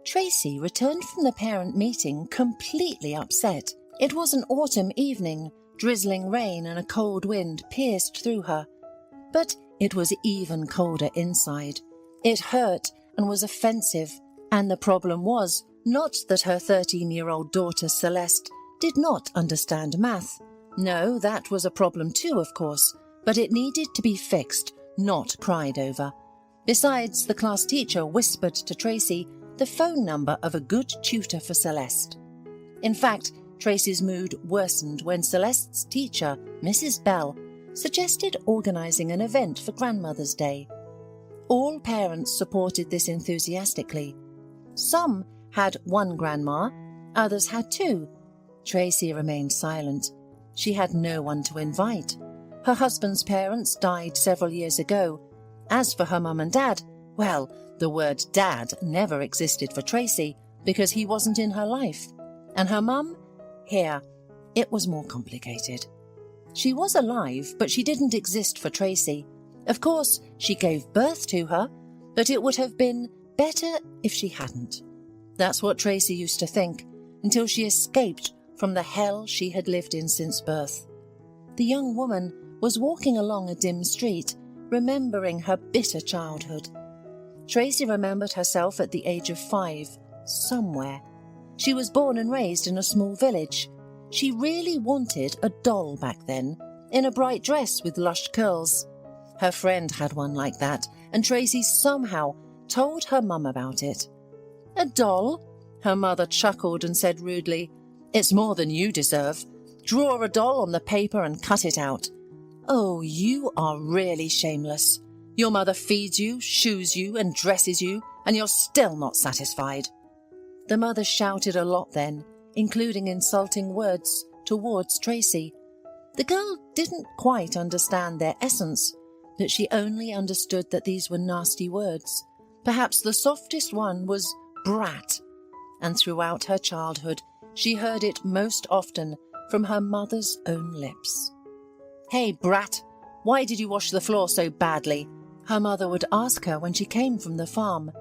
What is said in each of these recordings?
Tracy returned from the parent meeting completely upset. It was an autumn evening. Drizzling rain and a cold wind pierced through her. But it was even colder inside. It hurt and was offensive. And the problem was not that her 13-year-old daughter Celeste did not understand math. No, that was a problem too, of course. But it needed to be fixed, not cried over. Besides, the class teacher whispered to Tracy the phone number of a good tutor for Celeste. In fact, Tracy's mood worsened when Celeste's teacher, Mrs. Bell, suggested organising an event for Grandmother's Day. All parents supported this enthusiastically. Some had one grandma, others had two. Tracy remained silent. She had no one to invite. Her husband's parents died several years ago. As for her mum and dad, well, the word dad never existed for Tracy because he wasn't in her life. And her mum? Here, it was more complicated. She was alive, but she didn't exist for Tracy. Of course, she gave birth to her, but it would have been better if she hadn't. That's what Tracy used to think, until she escaped from the hell she had lived in since birth. The young woman was walking along a dim street, remembering her bitter childhood. Tracy remembered herself at the age of 5, somewhere. She was born and raised in a small village. She really wanted a doll back then, in a bright dress with lush curls. Her friend had one like that, and Tracy somehow told her mum about it. "A doll?" Her mother chuckled and said rudely, "It's more than you deserve. Draw a doll on the paper and cut it out." "Oh, you are really shameless. Your mother feeds you, shoes you, and dresses you, and you're still not satisfied." The mother shouted a lot then, including insulting words towards Tracy. The girl didn't quite understand their essence, but she only understood that these were nasty words. Perhaps the softest one was brat, and throughout her childhood she heard it most often from her mother's own lips. "Hey, brat, why did you wash the floor so badly?" her mother would ask her when she came from the farm,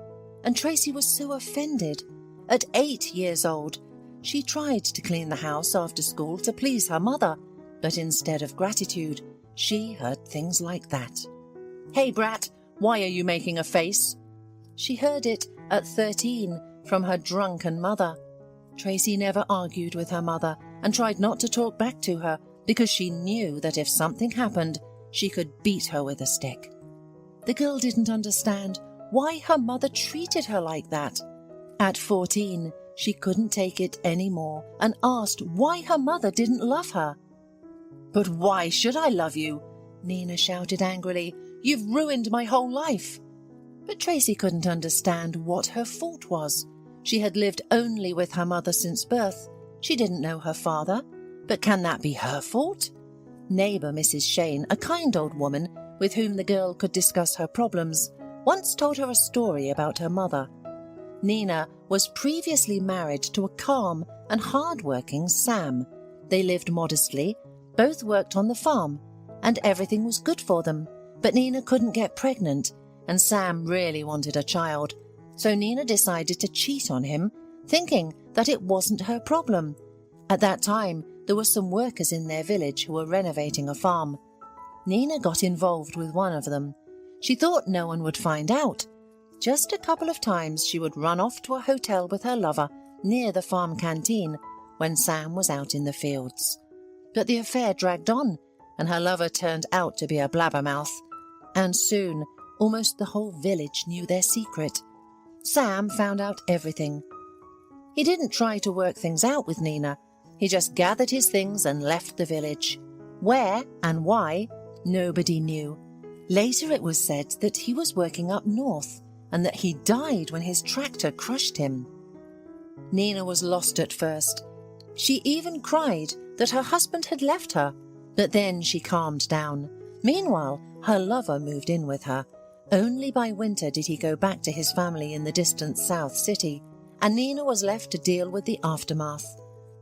and Tracy was so offended. At 8 years old, she tried to clean the house after school to please her mother, but instead of gratitude, she heard things like that. "Hey, brat, why are you making a face?" She heard it at 13 from her drunken mother. Tracy never argued with her mother and tried not to talk back to her because she knew that if something happened, she could beat her with a stick. The girl didn't understand why her mother treated her like that. At 14, she couldn't take it anymore and asked why her mother didn't love her. "But why should I love you?" Nina shouted angrily. "You've ruined my whole life." But Tracy couldn't understand what her fault was. She had lived only with her mother since birth. She didn't know her father. But can that be her fault? Neighbour Mrs. Shane, a kind old woman with whom the girl could discuss her problems, once told her a story about her mother. Nina was previously married to a calm and hard-working Sam. They lived modestly, both worked on the farm, and everything was good for them. But Nina couldn't get pregnant, and Sam really wanted a child. So Nina decided to cheat on him, thinking that it wasn't her problem. At that time, there were some workers in their village who were renovating a farm. Nina got involved with one of them. She thought no one would find out. Just a couple of times she would run off to a hotel with her lover near the farm canteen when Sam was out in the fields. But the affair dragged on, and her lover turned out to be a blabbermouth. And soon, almost the whole village knew their secret. Sam found out everything. He didn't try to work things out with Nina. He just gathered his things and left the village. Where and why, nobody knew. Later it was said that he was working up north and that he died when his tractor crushed him. Nina was lost at first. She even cried that her husband had left her, but then she calmed down. Meanwhile, her lover moved in with her. Only by winter did he go back to his family in the distant South City, and Nina was left to deal with the aftermath.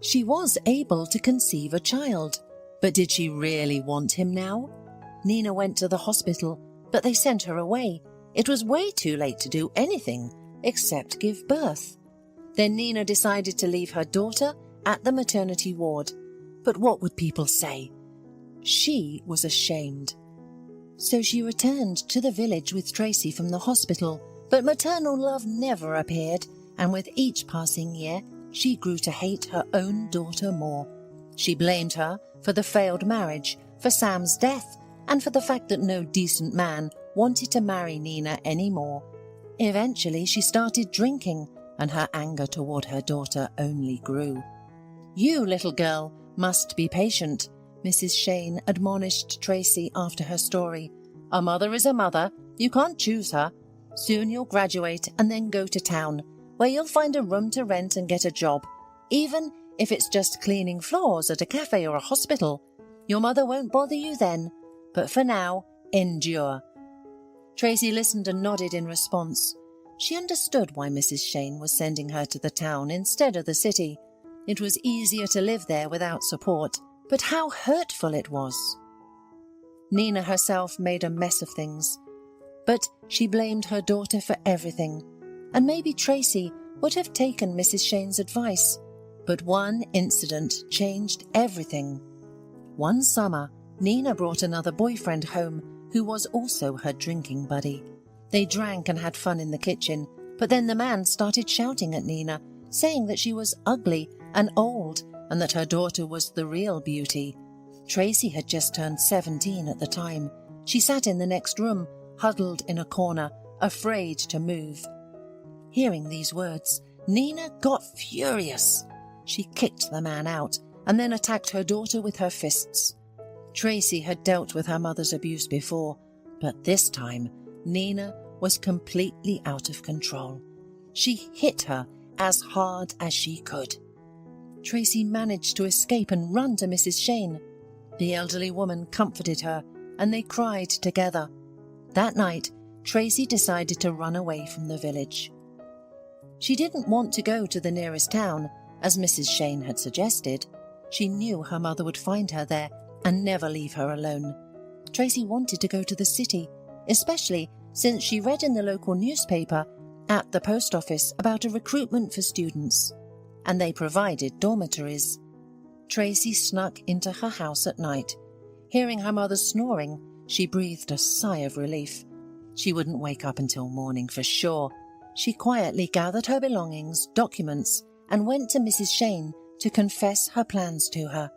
She was able to conceive a child, but did she really want him now? Nina went to the hospital, but they sent her away. It was way too late to do anything except give birth. Then Nina decided to leave her daughter at the maternity ward. But what would people say? She was ashamed. So she returned to the village with Tracy from the hospital, but maternal love never appeared, and with each passing year, she grew to hate her own daughter more. She blamed her for the failed marriage, for Sam's death, and for the fact that no decent man wanted to marry Nina anymore. Eventually, she started drinking, and her anger toward her daughter only grew. "You, little girl, must be patient," Mrs. Shane admonished Tracy after her story. "A mother is a mother. You can't choose her. Soon you'll graduate and then go to town, where you'll find a room to rent and get a job, even if it's just cleaning floors at a cafe or a hospital. Your mother won't bother you then, but for now, endure." Tracy listened and nodded in response. She understood why Mrs. Shane was sending her to the town instead of the city. It was easier to live there without support, but how hurtful it was. Nina herself made a mess of things, but she blamed her daughter for everything, and maybe Tracy would have taken Mrs. Shane's advice, but one incident changed everything. One summer, Nina brought another boyfriend home who was also her drinking buddy. They drank and had fun in the kitchen, but then the man started shouting at Nina, saying that she was ugly and old and that her daughter was the real beauty. Tracy had just turned 17 at the time. She sat in the next room, huddled in a corner, afraid to move. Hearing these words, Nina got furious. She kicked the man out and then attacked her daughter with her fists. Tracy had dealt with her mother's abuse before, but this time Nina was completely out of control. She hit her as hard as she could. Tracy managed to escape and run to Mrs. Shane. The elderly woman comforted her, and they cried together. That night, Tracy decided to run away from the village. She didn't want to go to the nearest town, as Mrs. Shane had suggested. She knew her mother would find her there and never leave her alone. Tracy wanted to go to the city, especially since she read in the local newspaper at the post office about a recruitment for students, and they provided dormitories. Tracy snuck into her house at night. Hearing her mother snoring, she breathed a sigh of relief. She wouldn't wake up until morning for sure. She quietly gathered her belongings, documents, and went to Mrs. Shane to confess her plans to her.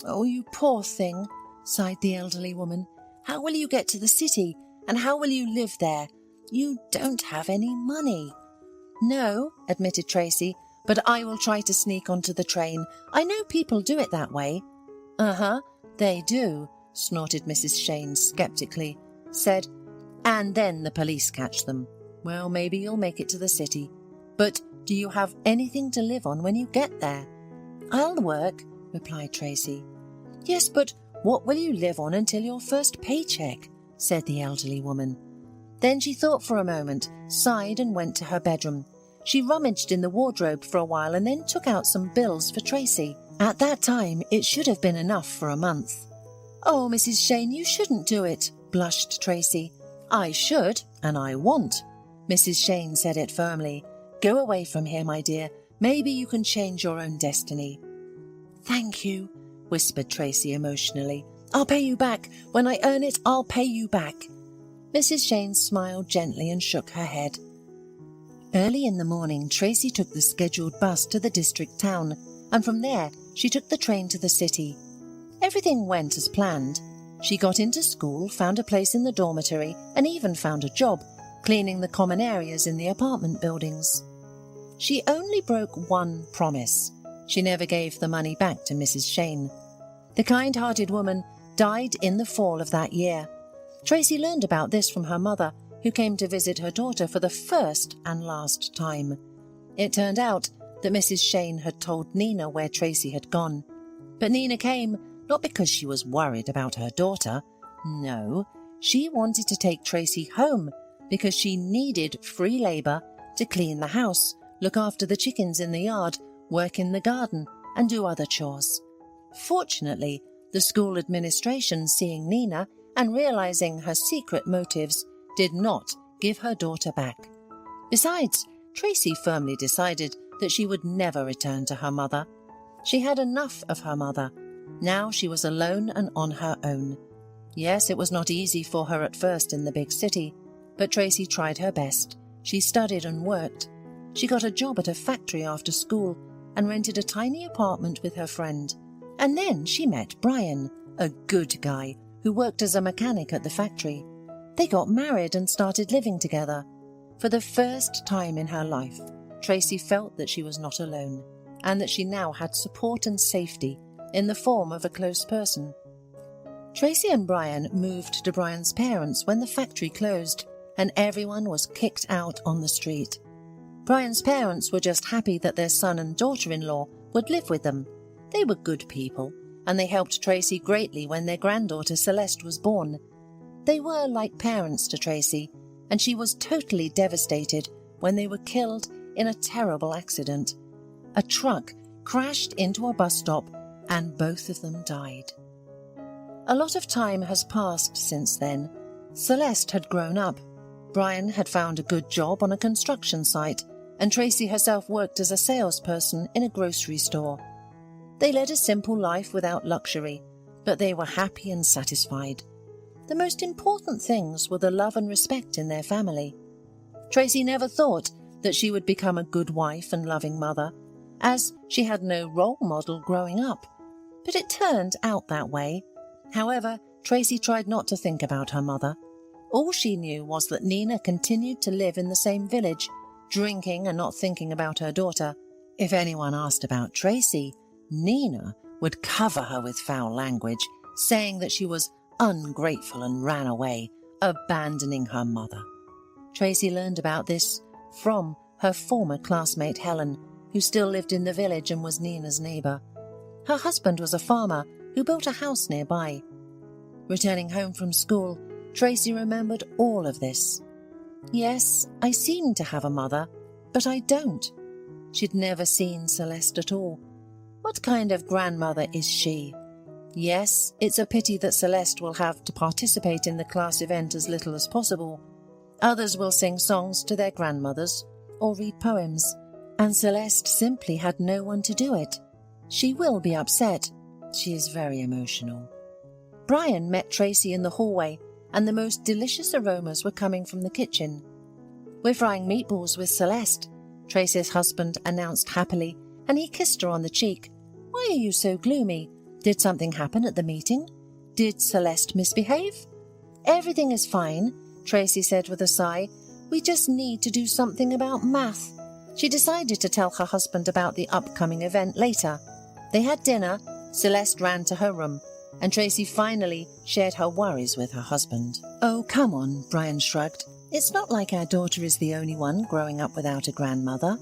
"Oh, you poor thing," sighed the elderly woman. "How will you get to the city, and how will you live there? You don't have any money." "No," admitted Tracy, "but I will try to sneak onto the train. I know people do it that way." "Uh-huh, they do," snorted Mrs. Shane skeptically, said, "and then the police catch them. Well, maybe you'll make it to the city. But do you have anything to live on when you get there?" "I'll work," replied Tracy. "Yes, but what will you live on until your first paycheck?" said the elderly woman. Then she thought for a moment, sighed and went to her bedroom. She rummaged in the wardrobe for a while and then took out some bills for Tracy. At that time, it should have been enough for a month. "Oh, Mrs. Shane, you shouldn't do it," blushed Tracy. "I should, and I want." Mrs. Shane said it firmly. "Go away from here, my dear. Maybe you can change your own destiny." "Thank you," whispered Tracy emotionally. "I'll pay you back. When I earn it, I'll pay you back." Mrs. Shane smiled gently and shook her head. Early in the morning, Tracy took the scheduled bus to the district town, and from there she took the train to the city. Everything went as planned. She got into school, found a place in the dormitory, and even found a job, cleaning the common areas in the apartment buildings. She only broke one promise. She never gave the money back to Mrs. Shane. The kind-hearted woman died in the fall of that year. Tracy learned about this from her mother, who came to visit her daughter for the first and last time. It turned out that Mrs. Shane had told Nina where Tracy had gone. But Nina came not because she was worried about her daughter. No, she wanted to take Tracy home because she needed free labour to clean the house, look after the chickens in the yard, work in the garden, and do other chores. Fortunately, the school administration, seeing Nina and realising her secret motives, did not give her daughter back. Besides, Tracy firmly decided that she would never return to her mother. She had enough of her mother. Now she was alone and on her own. Yes, it was not easy for her at first in the big city, but Tracy tried her best. She studied and worked. She got a job at a factory after school and rented a tiny apartment with her friend. And then she met Brian, a good guy who worked as a mechanic at the factory. They got married and started living together. For the first time in her life, Tracy felt that she was not alone and that she now had support and safety in the form of a close person. Tracy and Brian moved to Brian's parents when the factory closed and everyone was kicked out on the street. Brian's parents were just happy that their son and daughter-in-law would live with them. They were good people, and they helped Tracy greatly when their granddaughter Celeste was born. They were like parents to Tracy, and she was totally devastated when they were killed in a terrible accident. A truck crashed into a bus stop, and both of them died. A lot of time has passed since then. Celeste had grown up. Brian had found a good job on a construction site, and Tracy herself worked as a salesperson in a grocery store. They led a simple life without luxury, but they were happy and satisfied. The most important things were the love and respect in their family. Tracy never thought that she would become a good wife and loving mother, as she had no role model growing up. But it turned out that way. However, Tracy tried not to think about her mother. All she knew was that Nina continued to live in the same village, drinking and not thinking about her daughter. If anyone asked about Tracy, Nina would cover her with foul language, saying that she was ungrateful and ran away, abandoning her mother. Tracy learned about this from her former classmate Helen, who still lived in the village and was Nina's neighbour. Her husband was a farmer who built a house nearby. Returning home from school, Tracy remembered all of this. Yes, I seem to have a mother, but I don't. She'd never seen Celeste at all. What kind of grandmother is she? Yes, it's a pity that Celeste will have to participate in the class event as little as possible. Others will sing songs to their grandmothers or read poems, and Celeste simply had no one to do it. She will be upset. She is very emotional. Brian met Tracy in the hallway, and the most delicious aromas were coming from the kitchen. "We're frying meatballs with Celeste," Tracy's husband announced happily, and he kissed her on the cheek. "Why are you so gloomy? Did something happen at the meeting? Did Celeste misbehave?" "Everything is fine," Tracy said with a sigh. "We just need to do something about math." She decided to tell her husband about the upcoming event later. They had dinner, Celeste ran to her room, and Tracy finally shared her worries with her husband. "Oh, come on," Brian shrugged. "It's not like our daughter is the only one growing up without a grandmother.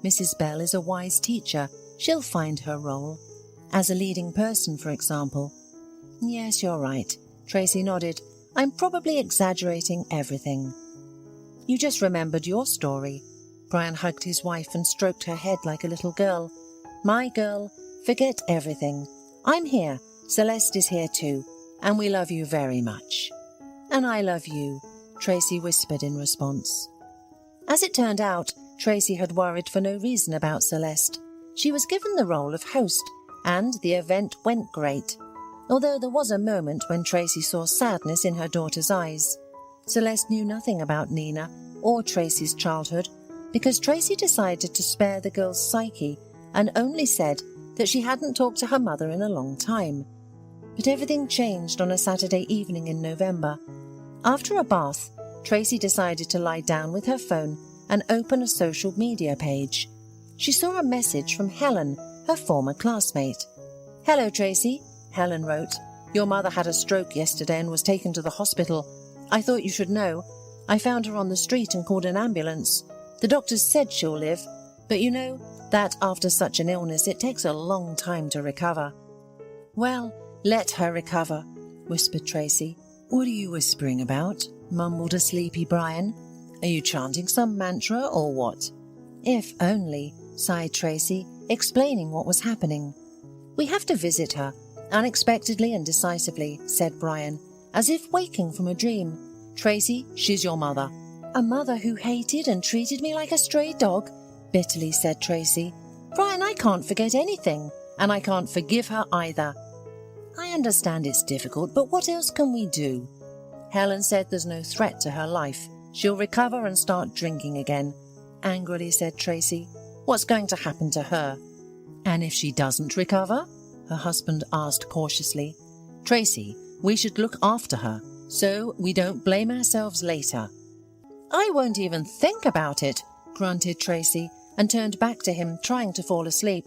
Mrs. Bell is a wise teacher. She'll find her role. As a leading person, for example." "Yes, you're right," Tracy nodded. "I'm probably exaggerating everything." "You just remembered your story." Brian hugged his wife and stroked her head like a little girl. "My girl, forget everything. I'm here. Celeste is here too, and we love you very much." "And I love you," Tracy whispered in response. As it turned out, Tracy had worried for no reason about Celeste. She was given the role of host, and the event went great, although there was a moment when Tracy saw sadness in her daughter's eyes. Celeste knew nothing about Nina or Tracy's childhood, because Tracy decided to spare the girl's psyche and only said that she hadn't talked to her mother in a long time. But everything changed on a Saturday evening in November. After a bath, Tracy decided to lie down with her phone and open a social media page. She saw a message from Helen, her former classmate. "Hello, Tracy," Helen wrote. "Your mother had a stroke yesterday and was taken to the hospital. I thought you should know. I found her on the street and called an ambulance. The doctors said she'll live, but you know that after such an illness it takes a long time to recover." "Well, let her recover," whispered Tracy. "What are you whispering about?" mumbled a sleepy Brian. "Are you chanting some mantra or what?" "If only," sighed Tracy, explaining what was happening. "We have to visit her, unexpectedly and decisively," said Brian, as if waking from a dream. "Tracy, she's your mother." "A mother who hated and treated me like a stray dog?" bitterly said Tracy. "Brian, I can't forget anything, and I can't forgive her either. I understand it's difficult, but what else can we do?" Helen said there's no threat to her life. "She'll recover and start drinking again," angrily said Tracy. "What's going to happen to her?" "And if she doesn't recover?" her husband asked cautiously. "Tracy, we should look after her, so we don't blame ourselves later." "I won't even think about it," grunted Tracy, and turned back to him, trying to fall asleep.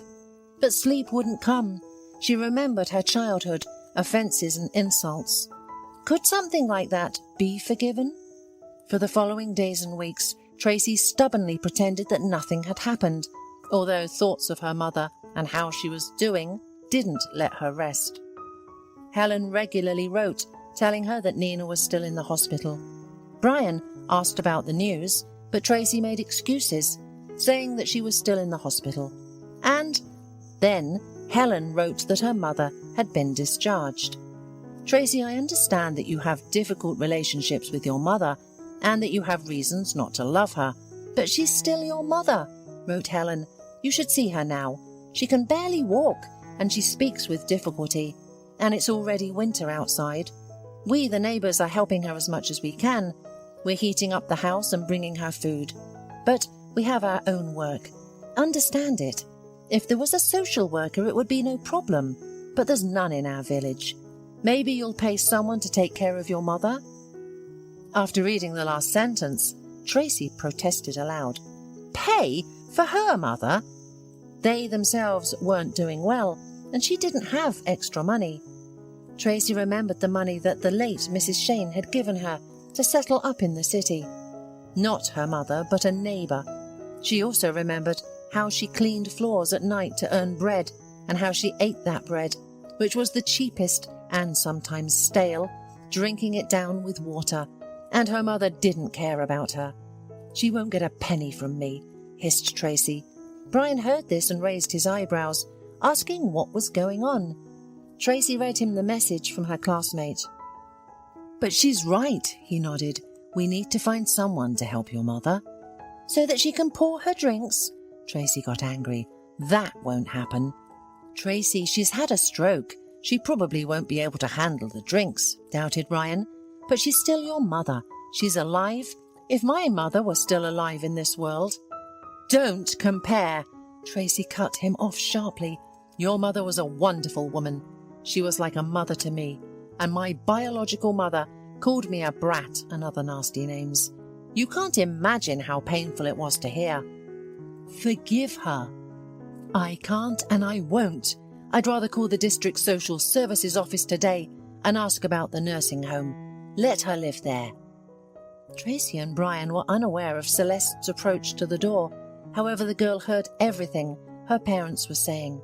But sleep wouldn't come. She remembered her childhood, offences and insults. Could something like that be forgiven? For the following days and weeks, Tracy stubbornly pretended that nothing had happened, although thoughts of her mother and how she was doing didn't let her rest. Helen regularly wrote, telling her that Nina was still in the hospital. Brian asked about the news, but Tracy made excuses, saying that she was still in the hospital. And then Helen wrote that her mother had been discharged. "Tracy, I understand that you have difficult relationships with your mother and that you have reasons not to love her, but she's still your mother," wrote Helen. "You should see her now. She can barely walk and she speaks with difficulty, and it's already winter outside. We, the neighbours, are helping her as much as we can. We're heating up the house and bringing her food. But we have our own work. Understand it. If there was a social worker, it would be no problem, but there's none in our village. Maybe you'll pay someone to take care of your mother?" After reading the last sentence, Tracy protested aloud. Pay for her mother? They themselves weren't doing well, and she didn't have extra money. Tracy remembered the money that the late Mrs. Shane had given her to settle up in the city. Not her mother, but a neighbour. She also remembered how she cleaned floors at night to earn bread, and how she ate that bread, which was the cheapest and sometimes stale, drinking it down with water, and her mother didn't care about her. "She won't get a penny from me," hissed Tracy. Brian heard this and raised his eyebrows, asking what was going on. Tracy read him the message from her classmate. "But she's right," he nodded. "We need to find someone to help your mother." "So that she can pour her drinks?" Tracy got angry. "That won't happen." "Tracy, she's had a stroke. She probably won't be able to handle the drinks," doubted Brian. "But she's still your mother. She's alive. If my mother were still alive in this world—" "Don't compare!" Tracy cut him off sharply. "Your mother was a wonderful woman. She was like a mother to me, and my biological mother called me a brat and other nasty names. You can't imagine how painful it was to hear." "Forgive her." "I can't and I won't. I'd rather call the district social services office today and ask about the nursing home. Let her live there." Tracy and Brian were unaware of Celeste's approach to the door. However, the girl heard everything her parents were saying.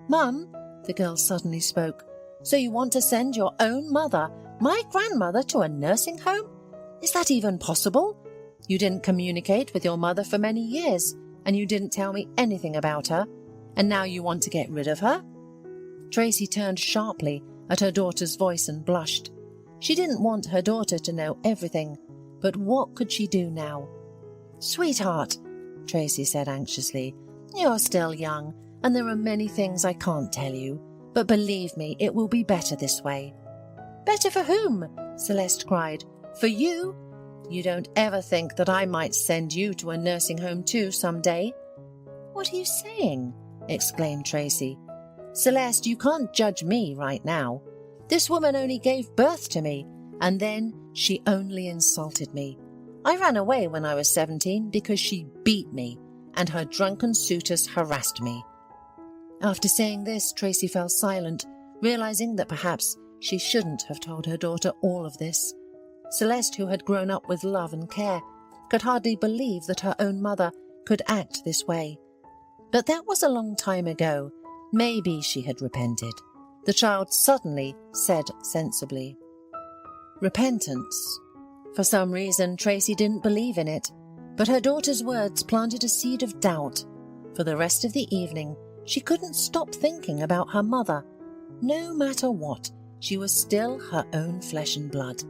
"Mum," the girl suddenly spoke, "so you want to send your own mother, my grandmother, to a nursing home? Is that even possible? You didn't communicate with your mother for many years, and you didn't tell me anything about her, and now you want to get rid of her?" Tracy turned sharply at her daughter's voice and blushed. She didn't want her daughter to know everything, but what could she do now? "Sweetheart," Tracy said anxiously, "you're still young, and there are many things I can't tell you, but believe me, it will be better this way." "Better for whom?" Celeste cried. "For you? You don't ever think that I might send you to a nursing home too someday?" "What are you saying?" exclaimed Tracy. "Celeste, you can't judge me right now. This woman only gave birth to me, and then she only insulted me. I ran away when I was 17 because she beat me, and her drunken suitors harassed me." After saying this, Tracy fell silent, realizing that perhaps she shouldn't have told her daughter all of this. Celeste, who had grown up with love and care, could hardly believe that her own mother could act this way. But that was a long time ago. Maybe she had repented. The child suddenly said sensibly. Repentance. For some reason, Tracy didn't believe in it, but her daughter's words planted a seed of doubt. For the rest of the evening, she couldn't stop thinking about her mother. No matter what, she was still her own flesh and blood.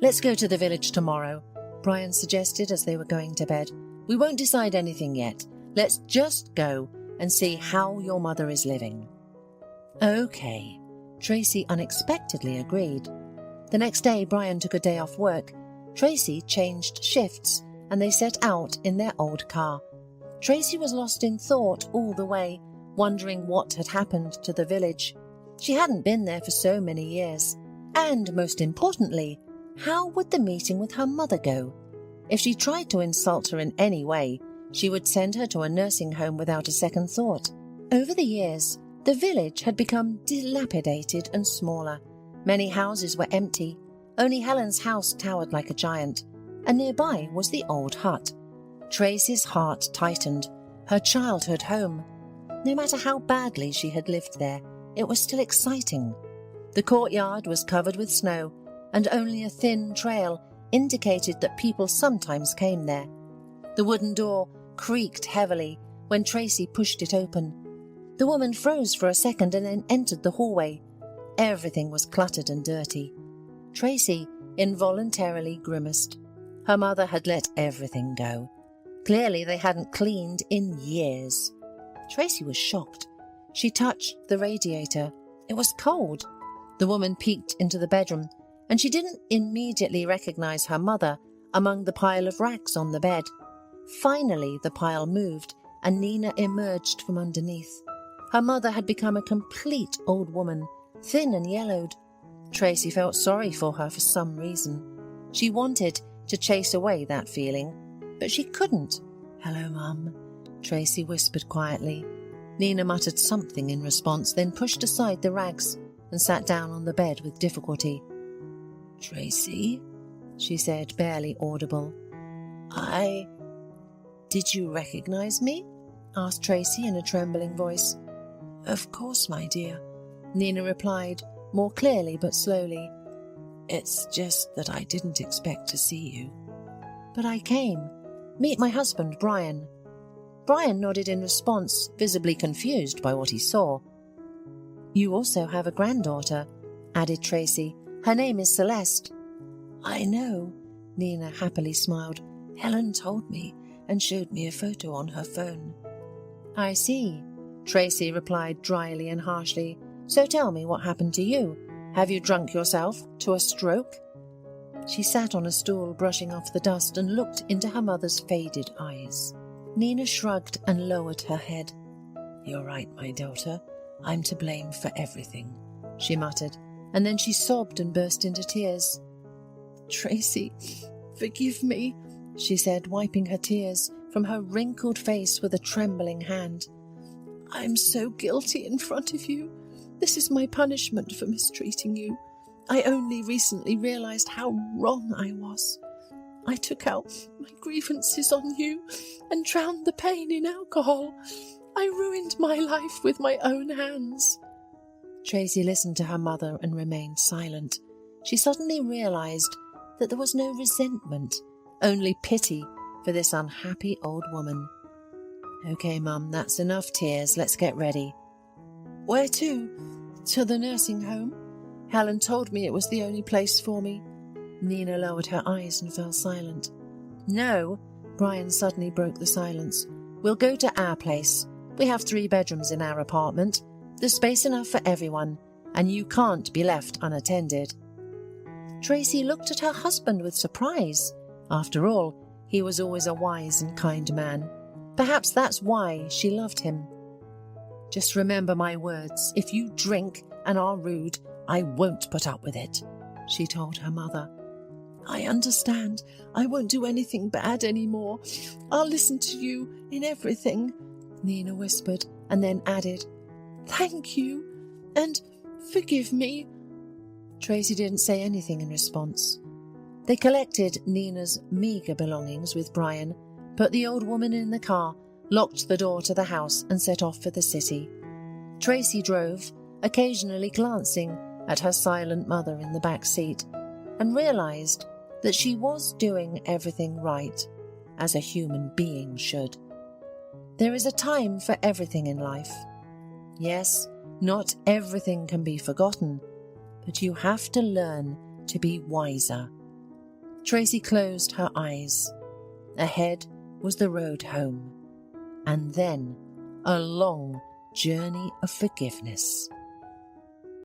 "Let's go to the village tomorrow," Brian suggested as they were going to bed. We won't decide anything yet. Let's just go and see how your mother is living." "Okay," Tracy unexpectedly agreed. The next day, Brian took a day off work. Tracy changed shifts, and they set out in their old car. Tracy was lost in thought all the way, wondering what had happened to the village. She hadn't been there for so many years. And, most importantly, how would the meeting with her mother go? If she tried to insult her in any way, she would send her to a nursing home without a second thought. Over the years, the village had become dilapidated and smaller. Many houses were empty. Only Helen's house towered like a giant, and nearby was the old hut. Tracy's heart tightened. Her childhood home. No matter how badly she had lived there, it was still exciting. The courtyard was covered with snow, and only a thin trail indicated that people sometimes came there. The wooden door creaked heavily when Tracy pushed it open. The woman froze for a second and then entered the hallway. Everything was cluttered and dirty. Tracy involuntarily grimaced. Her mother had let everything go. Clearly they hadn't cleaned in years. Tracy was shocked. She touched the radiator. It was cold. The woman peeked into the bedroom, and she didn't immediately recognize her mother among the pile of rags on the bed. Finally, the pile moved, and Nina emerged from underneath. Her mother had become a complete old woman, thin and yellowed. Tracy felt sorry for her for some reason. She wanted to chase away that feeling, but she couldn't. "Hello, Mum," Tracy whispered quietly. Nina muttered something in response, then pushed aside the rags and sat down on the bed with difficulty. "Tracy," she said, barely audible. Did you recognize me?" asked Tracy in a trembling voice. "Of course, my dear," Nina replied, more clearly but slowly. "It's just that I didn't expect to see you." "But I came. Meet my husband, Brian." Brian nodded in response, visibly confused by what he saw. "You also have a granddaughter," added Tracy. "Her name is Celeste." "I know," Nina happily smiled. "Helen told me and showed me a photo on her phone." "I see," Tracy replied dryly and harshly. "So tell me what happened to you. Have you drunk yourself to a stroke?" She sat on a stool, brushing off the dust, and looked into her mother's faded eyes. Nina shrugged and lowered her head. "You're right, my daughter. I'm to blame for everything," she muttered, and then she sobbed and burst into tears. "Tracy, forgive me," she said, wiping her tears from her wrinkled face with a trembling hand. "I'm so guilty in front of you. This is my punishment for mistreating you. I only recently realized how wrong I was. I took out my grievances on you and drowned the pain in alcohol. I ruined my life with my own hands." Tracy listened to her mother and remained silent. She suddenly realized that there was no resentment, only pity for this unhappy old woman. "Okay, Mum, that's enough tears. Let's get ready." "Where to?" "To the nursing home. Helen told me it was the only place for me." Nina lowered her eyes and fell silent. "No," Brian suddenly broke the silence. "We'll go to our place. We have 3 bedrooms in our apartment. There's space enough for everyone, and you can't be left unattended." Tracy looked at her husband with surprise. After all, he was always a wise and kind man. Perhaps that's why she loved him. "Just remember my words. If you drink and are rude, I won't put up with it," she told her mother. "I understand. I won't do anything bad anymore. I'll listen to you in everything," Nina whispered, and then added, "Thank you, and forgive me." Tracy didn't say anything in response. They collected Nina's meagre belongings with Brian, put the old woman in the car, locked the door to the house, and set off for the city. Tracy drove, occasionally glancing at her silent mother in the back seat, and realized that she was doing everything right, as a human being should. There is a time for everything in life. Yes, not everything can be forgotten, but you have to learn to be wiser. Tracy closed her eyes. Ahead was the road home, and then a long journey of forgiveness.